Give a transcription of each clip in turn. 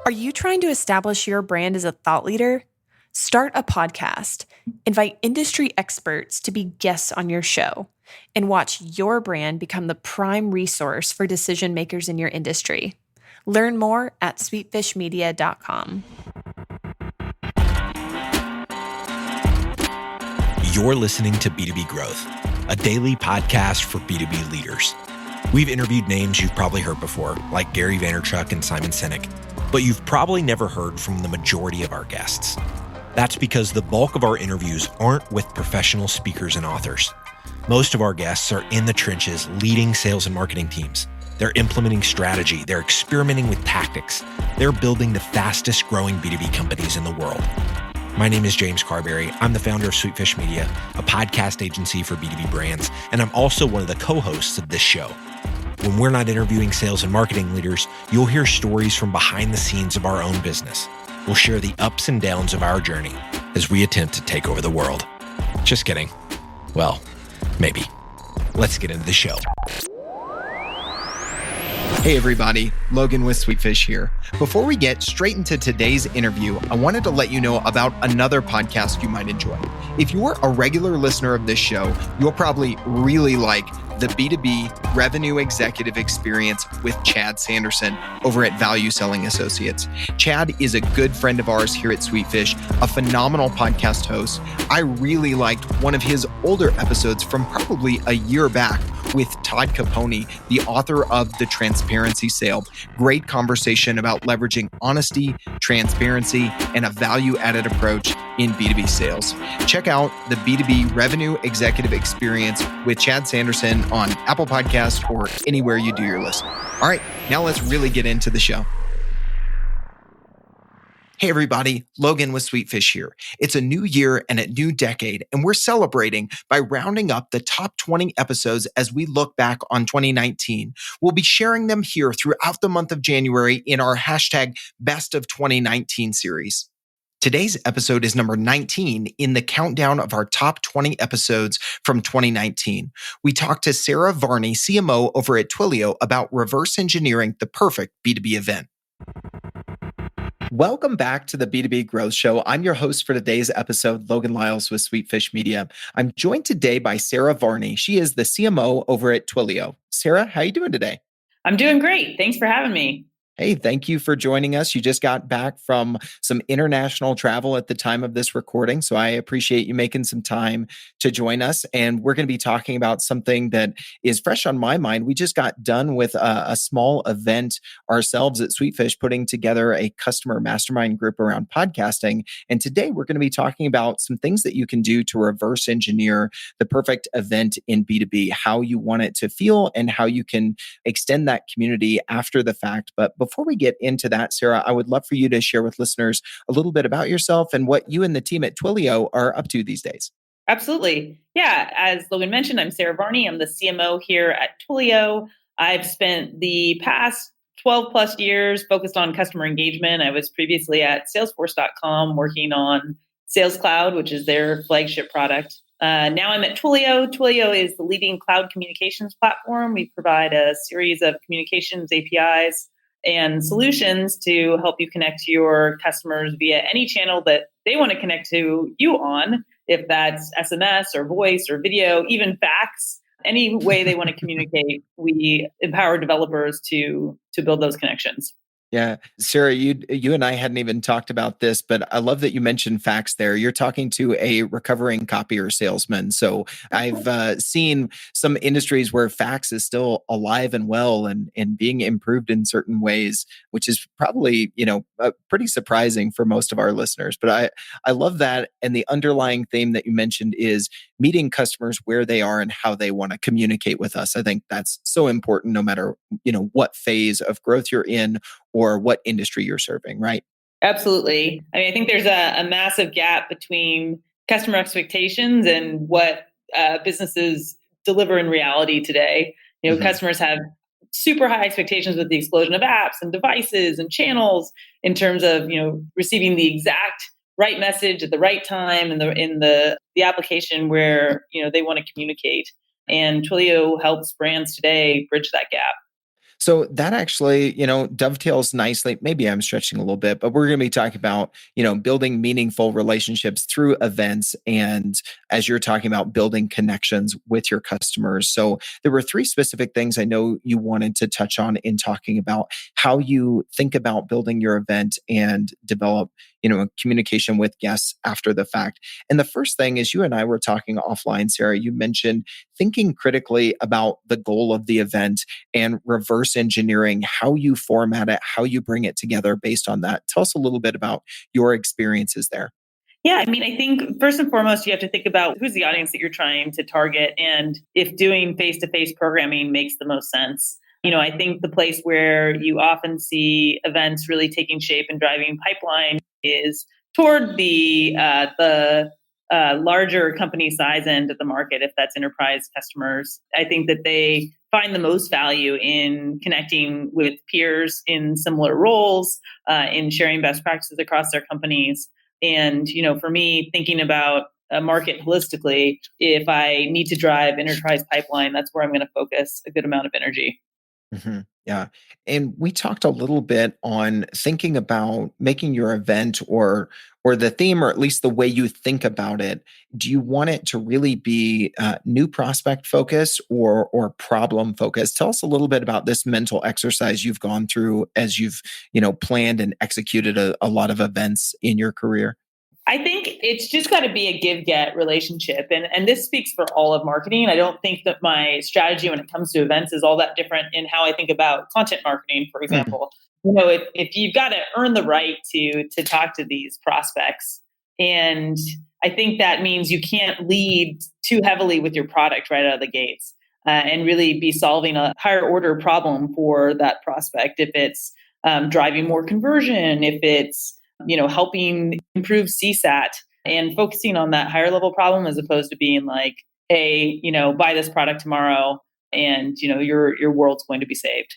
Are you trying to establish your brand as a thought leader? Start a podcast, invite industry experts to be guests on your show, and watch your brand become the prime resource for decision makers in your industry. Learn more at sweetfishmedia.com. You're listening to B2B Growth, a daily podcast for B2B leaders. We've interviewed names you've probably heard before, like Gary Vaynerchuk and Simon Sinek, but you've probably never heard from the majority of our guests. That's because the bulk of our interviews aren't with professional speakers and authors. Most of our guests are in the trenches leading sales and marketing teams. They're implementing strategy. They're experimenting with tactics. They're building the fastest growing B2B companies in the world. My name is James Carberry. I'm the founder of Sweetfish Media, a podcast agency for B2B brands, and I'm also one of the co-hosts of this show. When we're not interviewing sales and marketing leaders, you'll hear stories from behind the scenes of our own business. We'll share the ups and downs of our journey as we attempt to take over the world. Just kidding. Well, maybe. Let's get into the show. Hey everybody, Logan with Sweetfish here. Before we get straight into today's interview, I wanted to let you know about another podcast you might enjoy. If you're a regular listener of this show, you'll probably really like the B2B Revenue Executive Experience with Chad Sanderson over at Value Selling Associates. Chad is a good friend of ours here at Sweetfish, a phenomenal podcast host. I really liked one of his older episodes from probably a year back with Todd Capone, the author of The Transparency Sale. Great conversation about leveraging honesty, transparency, and a value-added approach in B2B sales. Check out the B2B Revenue Executive Experience with Chad Sanderson on Apple Podcasts or anywhere you do your listening. All right, now let's really get into the show. Hey everybody, Logan with Sweetfish here. It's a new year and a new decade, and we're celebrating by rounding up the top 20 episodes as we look back on 2019. We'll be sharing them here throughout the month of January in our hashtag Best of 2019 series. Today's episode is number 19 in the countdown of our top 20 episodes from 2019. We talked to Sara Varni, CMO over at Twilio, about reverse engineering the perfect B2B event. Welcome back to the B2B Growth Show. I'm your host for today's episode, Logan Lyles with Sweetfish Media. I'm joined today by Sara Varni. She is the CMO over at Twilio. Sara, how are you doing today? I'm doing great. Thanks for having me. Hey, thank you for joining us. You just got back from some international travel at the time of this recording, so I appreciate you making some time to join us. And we're going to be talking about something that is fresh on my mind. We just got done with a small event ourselves at Sweetfish, putting together a customer mastermind group around podcasting. And today we're going to be talking about some things that you can do to reverse engineer the perfect event in B2B, how you want it to feel and how you can extend that community after the fact. But before we get into that, Sara, I would love for you to share with listeners a little bit about yourself and what you and the team at Twilio are up to these days. Absolutely. Yeah. As Logan mentioned, I'm Sara Varni. I'm the CMO here at Twilio. I've spent the past 12 plus years focused on customer engagement. I was previously at Salesforce.com working on Sales Cloud, which is their flagship product. Now I'm at Twilio. Twilio is the leading cloud communications platform. We provide a series of communications APIs and solutions to help you connect to your customers via any channel that they want to connect to you on, if that's SMS or voice or video, even fax, any way they want to communicate. We empower developers to build those connections. Yeah. Sara, you and I hadn't even talked about this, but I love that you mentioned fax there. You're talking to a recovering copier salesman. So I've seen some industries where fax is still alive and well and being improved in certain ways, which is probably, pretty surprising for most of our listeners. But I love that. And the underlying theme that you mentioned is meeting customers where they are and how they want to communicate with us. I think that's so important no matter, what phase of growth you're in or what industry you're serving, right? Absolutely. I mean, I think there's a massive gap between customer expectations and what businesses deliver in reality today. Customers have super high expectations with the explosion of apps and devices and channels in terms of, receiving the exact right message at the right time in the application where, they want to communicate. And Twilio helps brands today bridge that gap. So that actually, dovetails nicely. Maybe I'm stretching a little bit, but we're going to be talking about, building meaningful relationships through events. And as you're talking about building connections with your customers. So there were three specific things I know you wanted to touch on in talking about how you think about building your event and develop, communication with guests after the fact. And the first thing is you and I were talking offline, Sarah, you mentioned thinking critically about the goal of the event and reverse engineering how you format it, how you bring it together based on that. Tell us a little bit about your experiences there. Yeah, I mean, I think first and foremost, you have to think about who's the audience that you're trying to target and if doing face to face programming makes the most sense. I think the place where you often see events really taking shape and driving pipeline is toward the larger company size end of the market, if that's enterprise customers. I think that they find the most value in connecting with peers in similar roles, in sharing best practices across their companies. And, for me, thinking about a market holistically, if I need to drive enterprise pipeline, that's where I'm going to focus a good amount of energy. Yeah. And we talked a little bit on thinking about making your event or the theme, or at least the way you think about it. Do you want it to really be new prospect focused or problem focused? Tell us a little bit about this mental exercise you've gone through as you've planned and executed a lot of events in your career. I think it's just got to be a give get relationship. And this speaks for all of marketing. I don't think that my strategy when it comes to events is all that different in how I think about content marketing, for Hmm. example. If you've got to earn the right to talk to these prospects, and I think that means you can't lead too heavily with your product right out of the gates, and really be solving a higher order problem for that prospect. If it's driving more conversion, if it's helping improve CSAT and focusing on that higher level problem as opposed to being like, hey, buy this product tomorrow and your world's going to be saved.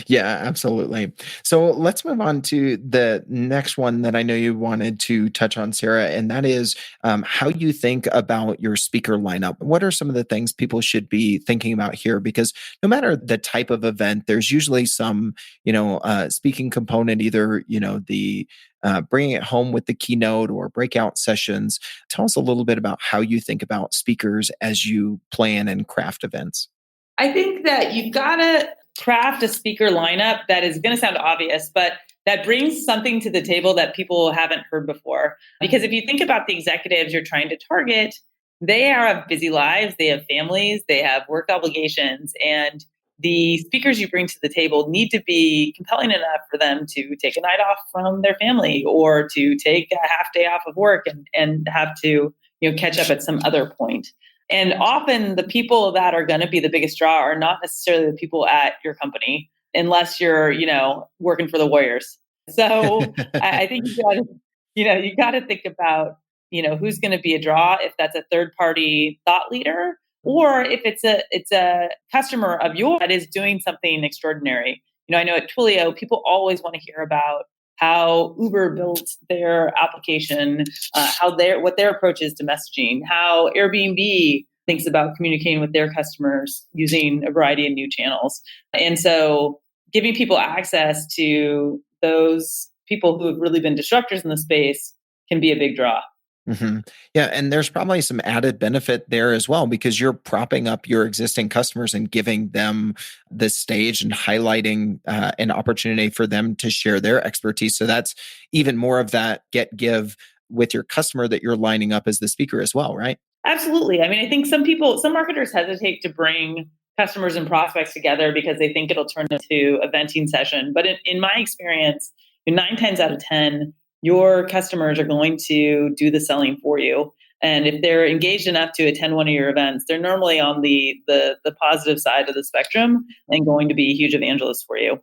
Yeah, absolutely. So let's move on to the next one that I know you wanted to touch on, Sarah, and that is how you think about your speaker lineup. What are some of the things people should be thinking about here? Because no matter the type of event, there's usually some, speaking component, either, the bringing it home with the keynote or breakout sessions. Tell us a little bit about how you think about speakers as you plan and craft events. I think that you've got to craft a speaker lineup that is going to sound obvious, but that brings something to the table that people haven't heard before. Because if you think about the executives you're trying to target, they have busy lives, they have families, they have work obligations, and the speakers you bring to the table need to be compelling enough for them to take a night off from their family or to take a half day off of work and have to catch up at some other point. And often the people that are going to be the biggest draw are not necessarily the people at your company, unless you're, working for the Warriors. So I think you got to think about, who's going to be a draw if that's a third party thought leader, or if it's a customer of yours that is doing something extraordinary. I know at Twilio, people always want to hear about how Uber built their application, what their approach is to messaging, how Airbnb thinks about communicating with their customers using a variety of new channels. And so giving people access to those people who have really been disruptors in the space can be a big draw. Hmm. Yeah, and there's probably some added benefit there as well because you're propping up your existing customers and giving them the stage and highlighting an opportunity for them to share their expertise. So that's even more of that get give with your customer that you're lining up as the speaker as well, right? Absolutely. I mean, I think some marketers hesitate to bring customers and prospects together because they think it'll turn into a venting session. But in my experience, 9 times out of 10, your customers are going to do the selling for you. And if they're engaged enough to attend one of your events, they're normally on the positive side of the spectrum and going to be huge evangelists for you.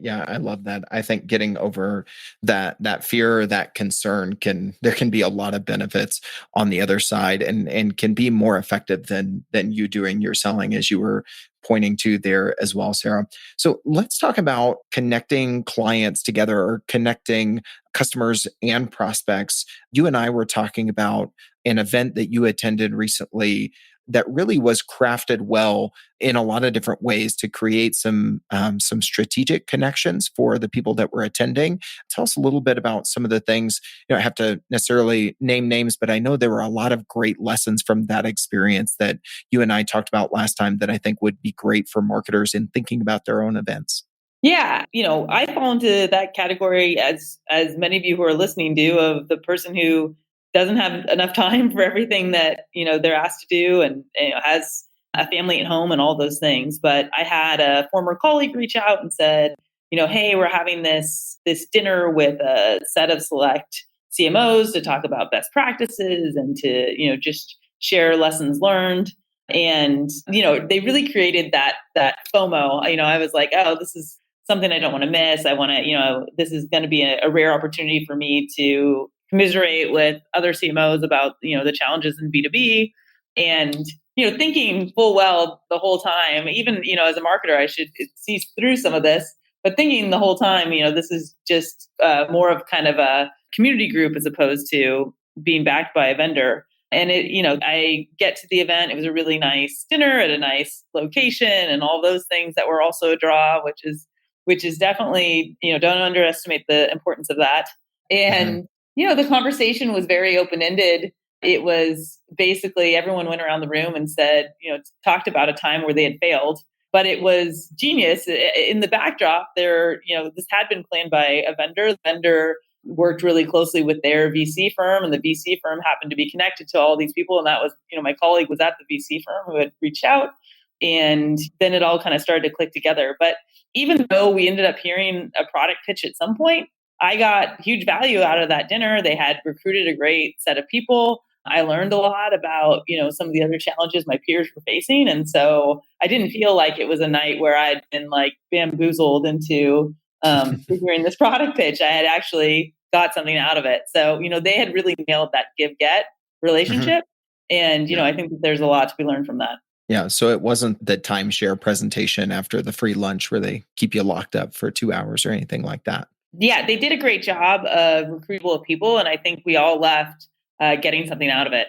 Yeah, I love that. I think getting over that fear, or that concern there can be a lot of benefits on the other side, and can be more effective than you doing your selling, as you were pointing to there as well, Sarah. So let's talk about connecting clients together or connecting customers and prospects. You and I were talking about an event that you attended recently that really was crafted well in a lot of different ways to create some strategic connections for the people that were attending. Tell us a little bit about some of the things. You don't have to necessarily name names, but I know there were a lot of great lessons from that experience that you and I talked about last time that I think would be great for marketers in thinking about their own events. Yeah, I fall into that category as many of you who are listening do, of the person who doesn't have enough time for everything that, they're asked to do, and has a family at home and all those things. But I had a former colleague reach out and said, hey, we're having this dinner with a set of select CMOs to talk about best practices and to, just share lessons learned. And, they really created that FOMO. I was like, oh, this is something I don't want to miss. I want to, this is going to be a rare opportunity for me to commiserate with other CMOs about, the challenges in B2B. And, thinking full well the whole time, even, as a marketer, I should see through some of this, but thinking the whole time, this is just more of kind of a community group as opposed to being backed by a vendor. And I get to the event. It was a really nice dinner at a nice location and all those things that were also a draw, which is definitely, don't underestimate the importance of that. And, the conversation was very open-ended. It was basically everyone went around the room and said, talked about a time where they had failed, but it was genius. In the backdrop there, this had been planned by a vendor. The vendor worked really closely with their VC firm, and the VC firm happened to be connected to all these people. And that was, my colleague was at the VC firm who had reached out. And then it all kind of started to click together. But even though we ended up hearing a product pitch at some point, I got huge value out of that dinner. They had recruited a great set of people. I learned a lot about, some of the other challenges my peers were facing. And so I didn't feel like it was a night where I'd been like bamboozled into figuring this product pitch. I had actually got something out of it. So, they had really nailed that give-get relationship. And, I think that there's a lot to be learned from that. Yeah. So it wasn't the timeshare presentation after the free lunch where they keep you locked up for 2 hours or anything like that. Yeah, they did a great job of recruitable people. And I think we all left getting something out of it.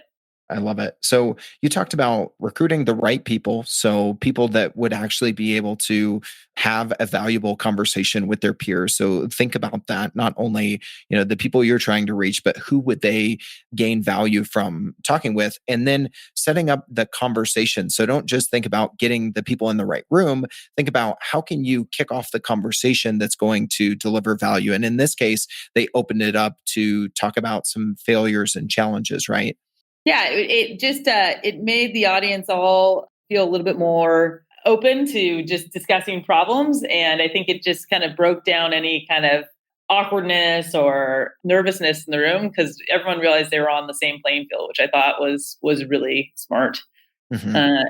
I love it. So you talked about recruiting the right people. So people that would actually be able to have a valuable conversation with their peers. So think about that. Not only, the people you're trying to reach, but who would they gain value from talking with? And then setting up the conversation. So don't just think about getting the people in the right room. Think about how can you kick off the conversation that's going to deliver value. And in this case, they opened it up to talk about some failures and challenges, right? Yeah, it just it made the audience all feel a little bit more open to just discussing problems. And I think it just kind of broke down any kind of awkwardness or nervousness in the room, because everyone realized they were on the same playing field, which I thought was really smart. And,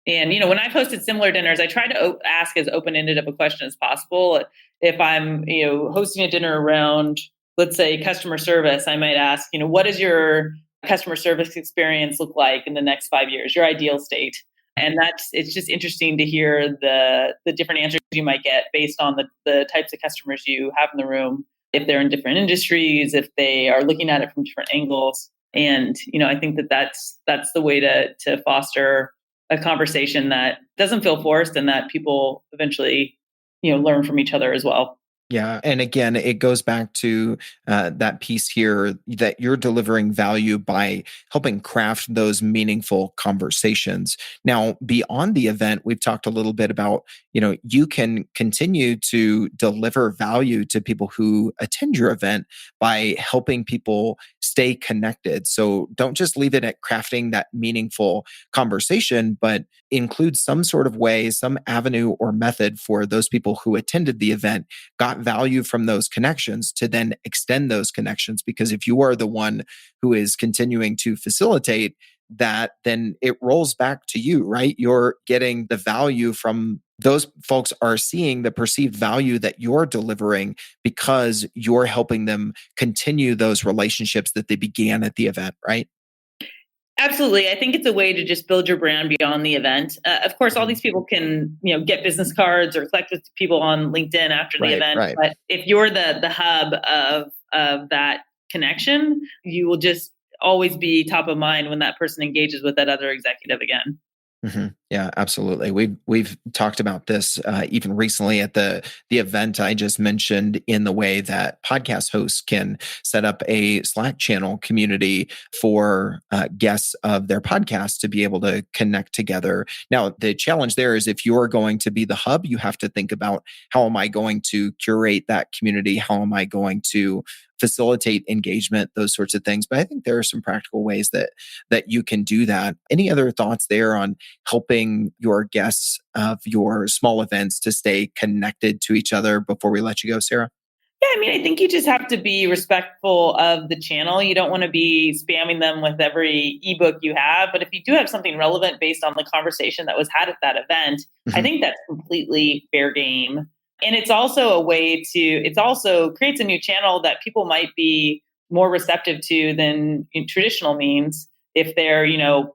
when I've hosted similar dinners, I try to ask as open-ended of a question as possible. If I'm, hosting a dinner around, let's say, customer service, I might ask, what does your customer service experience look like in the next 5 years, your ideal state? And it's just interesting to hear the different answers you might get based on the types of customers you have in the room, if they're in different industries, if they are looking at it from different angles. And, I think that's the way to foster a conversation that doesn't feel forced and that people eventually, learn from each other as well. Yeah. And again, it goes back to that piece here that you're delivering value by helping craft those meaningful conversations. Now, beyond the event, we've talked a little bit about, you can continue to deliver value to people who attend your event by helping people stay connected. So don't just leave it at crafting that meaningful conversation, but include some sort of way, some avenue or method for those people who attended the event, got value from those connections to then extend those connections. Because if you are the one who is continuing to facilitate that, then it rolls back to you, right? You're getting the value from those folks, are seeing the perceived value that you're delivering because you're helping them continue those relationships that they began at the event, right? Absolutely. I think it's a way to just build your brand beyond the event. Of course, all these people can, get business cards or collect with people on LinkedIn after the event. Right. But if you're the hub of that connection, you will just always be top of mind when that person engages with that other executive again. Mm-hmm. Yeah, absolutely. We've talked about this even recently at the event I just mentioned, in the way that podcast hosts can set up a Slack channel community for guests of their podcast to be able to connect together. Now, the challenge there is, if you're going to be the hub, you have to think about, how am I going to curate that community? How am I going to facilitate engagement, those sorts of things. But I think there are some practical ways that you can do that. Any other thoughts there on helping your guests of your small events to stay connected to each other before we let you go, Sarah? Yeah, I mean, I think you just have to be respectful of the channel. You don't want to be spamming them with every ebook you have. But if you do have something relevant based on the conversation that was had at that event, I think that's completely fair game. And it's also a way to, it also creates a new channel that people might be more receptive to than in traditional means. If they're,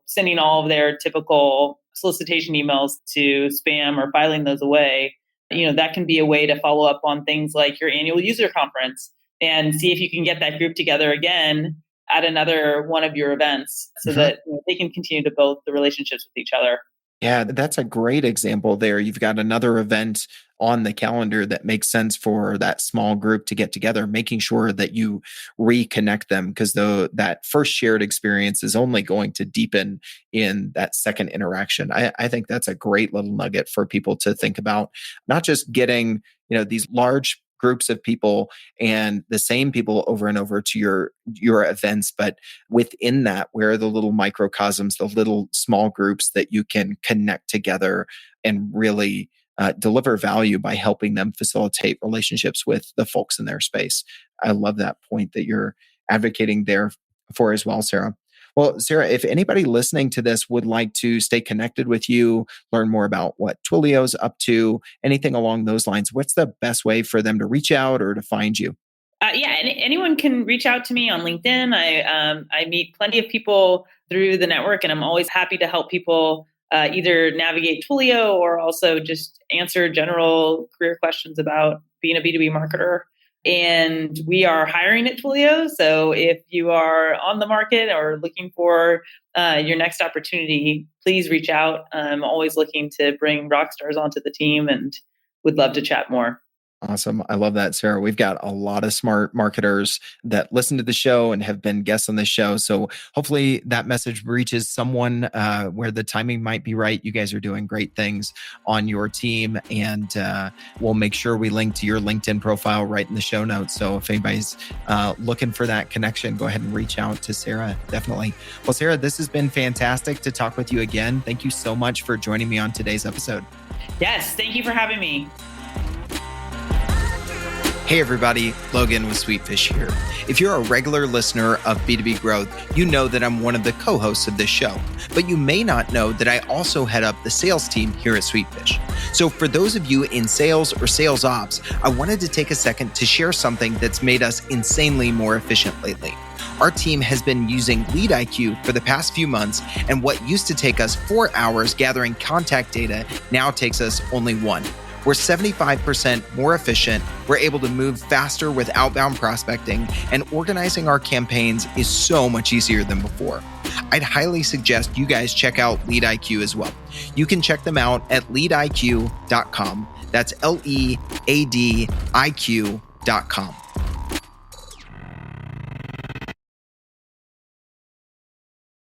sending all of their typical solicitation emails to spam or filing those away, that can be a way to follow up on things like your annual user conference and see if you can get that group together again at another one of your events so that they can continue to build the relationships with each other. Yeah, that's a great example there. You've got another event on the calendar that makes sense for that small group to get together, making sure that you reconnect them, because that first shared experience is only going to deepen in that second interaction. I think that's a great little nugget for people to think about, not just getting, these large groups of people and the same people over and over to your events, but within that, where are the little microcosms, the little small groups that you can connect together and really deliver value by helping them facilitate relationships with the folks in their space. I love that point that you're advocating there for as well, Sarah. Well, Sarah, if anybody listening to this would like to stay connected with you, learn more about what Twilio's up to, anything along those lines, what's the best way for them to reach out or to find you? Anyone can reach out to me on LinkedIn. I meet plenty of people through the network, and I'm always happy to help people either navigate Twilio or also just answer general career questions about being a B2B marketer. And we are hiring at Twilio. So if you are on the market or looking for your next opportunity, please reach out. I'm always looking to bring rock stars onto the team and would love to chat more. Awesome. I love that, Sarah. We've got a lot of smart marketers that listen to the show and have been guests on the show. So hopefully that message reaches someone where the timing might be right. You guys are doing great things on your team, and we'll make sure we link to your LinkedIn profile right in the show notes. So if anybody's looking for that connection, go ahead and reach out to Sarah. Definitely. Well, Sarah, this has been fantastic to talk with you again. Thank you so much for joining me on today's episode. Yes. Thank you for having me. Hey everybody, Logan with Sweetfish here. If you're a regular listener of B2B Growth, you know that I'm one of the co-hosts of this show, but you may not know that I also head up the sales team here at Sweetfish. So for those of you in sales or sales ops, I wanted to take a second to share something that's made us insanely more efficient lately. Our team has been using Lead IQ for the past few months, and what used to take us 4 hours gathering contact data now takes us only 1. We're 75% more efficient. We're able to move faster with outbound prospecting, and organizing our campaigns is so much easier than before. I'd highly suggest you guys check out Lead IQ as well. You can check them out at leadiq.com. That's LEADIQ.com.